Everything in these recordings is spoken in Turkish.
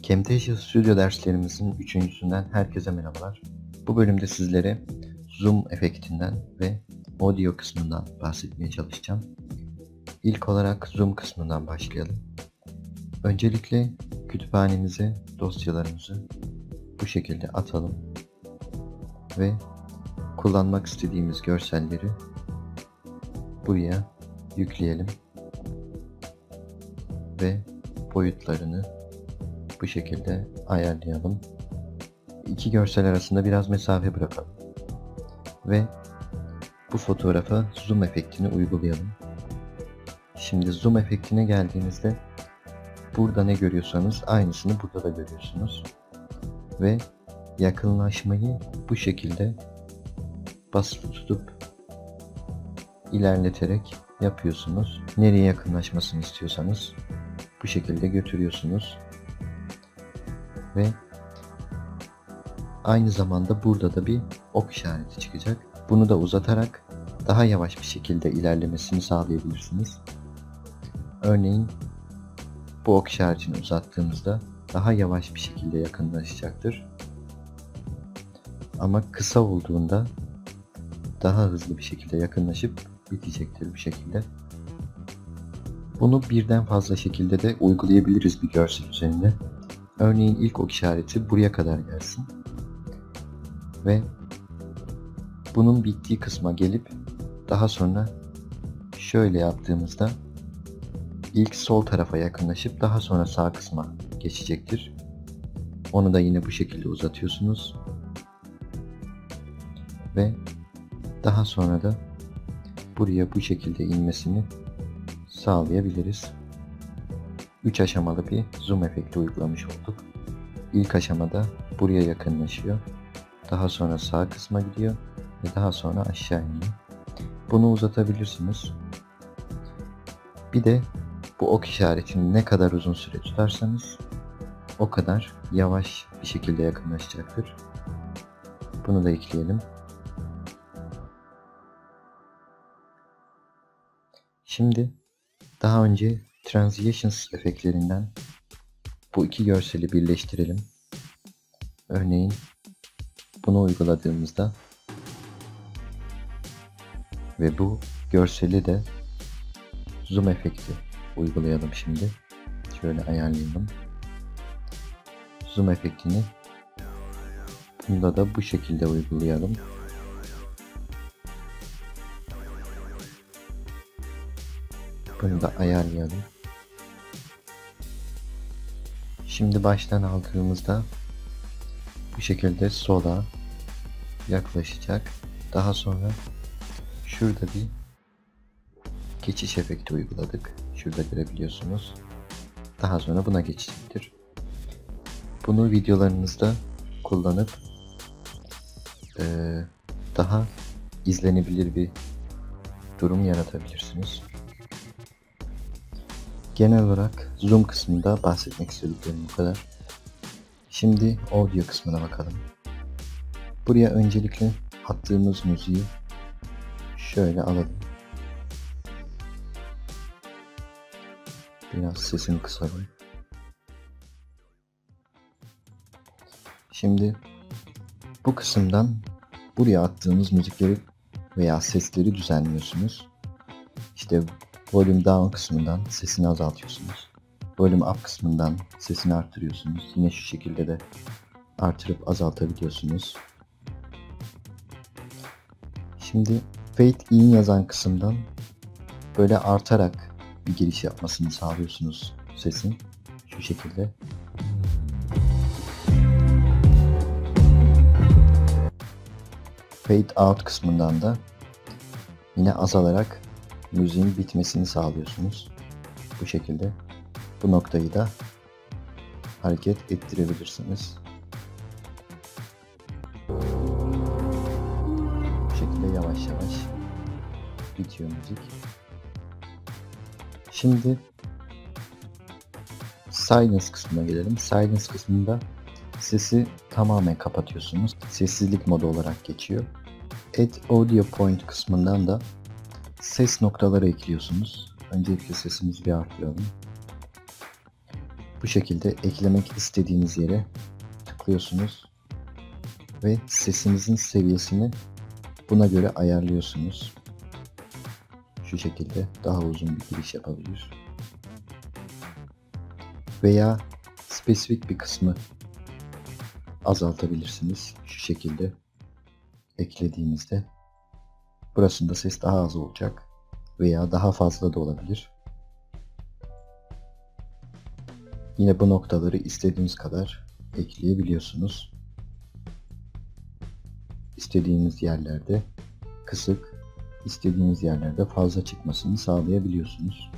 Camtasia Studio derslerimizin üçüncüsünden herkese merhabalar. Bu bölümde sizlere zoom efektinden ve audio kısmından bahsetmeye çalışacağım. İlk olarak zoom kısmından başlayalım. Öncelikle kütüphanemize dosyalarımızı bu şekilde atalım ve kullanmak istediğimiz görselleri buraya yükleyelim ve boyutlarını bu şekilde ayarlayalım. İki görsel arasında biraz mesafe bırakalım ve bu fotoğrafa zoom efektini uygulayalım. Şimdi zoom efektine geldiğinizde burada ne görüyorsanız aynısını burada da görüyorsunuz ve yakınlaşmayı bu şekilde basılı tutup ilerleterek yapıyorsunuz. Nereye yakınlaşmasını istiyorsanız bu şekilde götürüyorsunuz ve aynı zamanda burada da bir ok işareti çıkacak. Bunu da uzatarak daha yavaş bir şekilde ilerlemesini sağlayabilirsiniz. Örneğin bu ok işaretini uzattığımızda daha yavaş bir şekilde yakınlaşacaktır. Ama kısa olduğunda daha hızlı bir şekilde yakınlaşıp bitecektir bu şekilde. Bunu birden fazla şekilde de uygulayabiliriz bir görsel üzerinde. Örneğin ilk ok işareti buraya kadar gelsin ve bunun bittiği kısma gelip daha sonra şöyle yaptığımızda ilk sol tarafa yakınlaşıp daha sonra sağ kısma geçecektir. Onu da yine bu şekilde uzatıyorsunuz ve daha sonra da buraya bu şekilde inmesini sağlayabiliriz. 3 aşamalı bir zoom efekti uygulamış olduk. İlk aşamada buraya yakınlaşıyor. Daha sonra sağ kısma gidiyor ve daha sonra aşağı iniyor. Bunu uzatabilirsiniz. Bir de bu ok işaretini ne kadar uzun süre tutarsanız o kadar yavaş bir şekilde yakınlaşacaktır. Bunu da ekleyelim. Şimdi daha önce Transitions efektlerinden bu iki görseli birleştirelim. Örneğin bunu uyguladığımızda ve bu görseli de zoom efekti uygulayalım şimdi. Şöyle ayarlayalım. Zoom efektini bunda da bu şekilde uygulayalım. Bunu da ayarlayalım. Şimdi baştan aldığımızda bu şekilde sola yaklaşacak. Daha sonra şurada bir geçiş efekti uyguladık. Şurada görebiliyorsunuz. Daha sonra buna geçecektir. Bunu videolarınızda kullanıp daha izlenebilir bir durum yaratabilirsiniz. Genel olarak zoom kısmında bahsetmek istediklerim bu kadar. Şimdi audio kısmına bakalım. Buraya öncelikle attığımız müziği şöyle alalım. Biraz sesini kısalım. Şimdi bu kısımdan buraya attığımız müzikleri veya sesleri düzenliyorsunuz. İşte volume down kısmından sesini azaltıyorsunuz. Volume up kısmından sesini arttırıyorsunuz. Yine şu şekilde de artırıp azaltabiliyorsunuz. Şimdi fade in yazan kısımdan böyle artarak bir giriş yapmasını sağlıyorsunuz sesin. Şu şekilde. Fade out kısmından da yine azalarak müziğin bitmesini sağlıyorsunuz. Bu şekilde bu noktayı da hareket ettirebilirsiniz. Bu şekilde yavaş yavaş bitiyor müzik. Şimdi silence kısmına gelelim. Silence kısmında sesi tamamen kapatıyorsunuz. Sessizlik modu olarak geçiyor. Add audio point kısmından da ses noktaları ekliyorsunuz. Öncelikle sesimizi bir arttıralım. Bu Bu şekilde eklemek istediğiniz yere tıklıyorsunuz ve sesinizin seviyesini buna göre ayarlıyorsunuz. Şu şekilde daha uzun bir giriş yapabilir. Veya spesifik bir kısmı azaltabilirsiniz. Şu şekilde eklediğinizde burasında ses daha az olacak veya daha fazla da olabilir. Yine bu noktaları istediğiniz kadar ekleyebiliyorsunuz. İstediğiniz yerlerde kısık, istediğiniz yerlerde fazla çıkmasını sağlayabiliyorsunuz.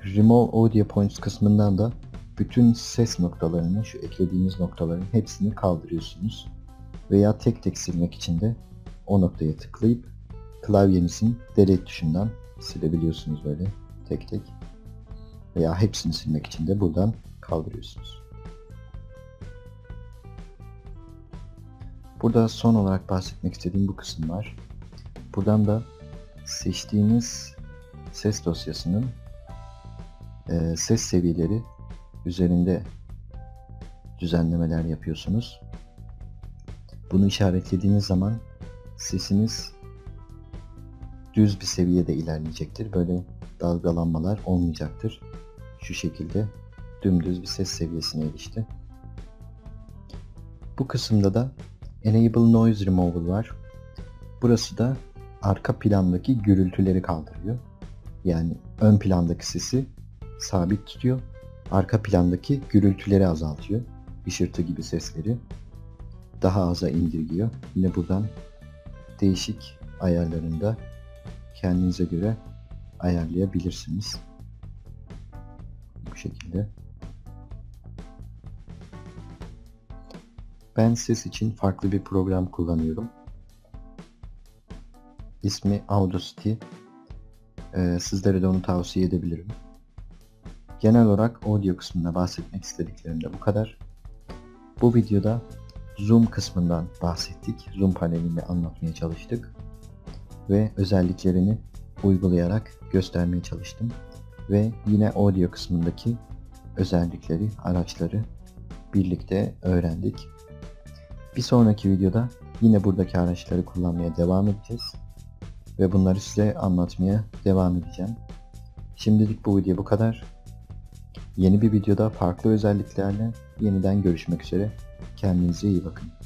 Remove Audio Points kısmından da bütün ses noktalarını, şu eklediğimiz noktaların hepsini kaldırıyorsunuz. Veya tek tek silmek için de o noktaya tıklayıp klavyenizin delete tuşundan silebiliyorsunuz böyle tek tek. Veya hepsini silmek için de buradan kaldırıyorsunuz. Burada son olarak bahsetmek istediğim bu kısım var. Buradan da seçtiğiniz ses dosyasının ses seviyeleri üzerinde düzenlemeler yapıyorsunuz. Bunu işaretlediğiniz zaman sesiniz düz bir seviyede ilerleyecektir. Böyle dalgalanmalar olmayacaktır. Şu şekilde dümdüz bir ses seviyesine erişti. Bu kısımda da Enable Noise Removal var. Burası da arka plandaki gürültüleri kaldırıyor. Yani ön plandaki sesi sabit tutuyor. Arka plandaki gürültüleri azaltıyor. Hışırtı gibi sesleri daha aza indirgiyor. Yine buradan değişik ayarlarında kendinize göre ayarlayabilirsiniz. Bu şekilde. Ben ses için farklı bir program kullanıyorum. İsmi Audacity. Sizlere de onu tavsiye edebilirim. Genel olarak audio kısmında bahsetmek istediklerim de bu kadar. Bu videoda Zoom kısmından bahsettik. Zoom panelini anlatmaya çalıştık. Ve özelliklerini uygulayarak göstermeye çalıştım. Ve yine audio kısmındaki özellikleri, araçları birlikte öğrendik. Bir sonraki videoda yine buradaki araçları kullanmaya devam edeceğiz. Ve bunları size anlatmaya devam edeceğim. Şimdilik bu video bu kadar. Yeni bir videoda farklı özelliklerle yeniden görüşmek üzere. Kendinize iyi bakın.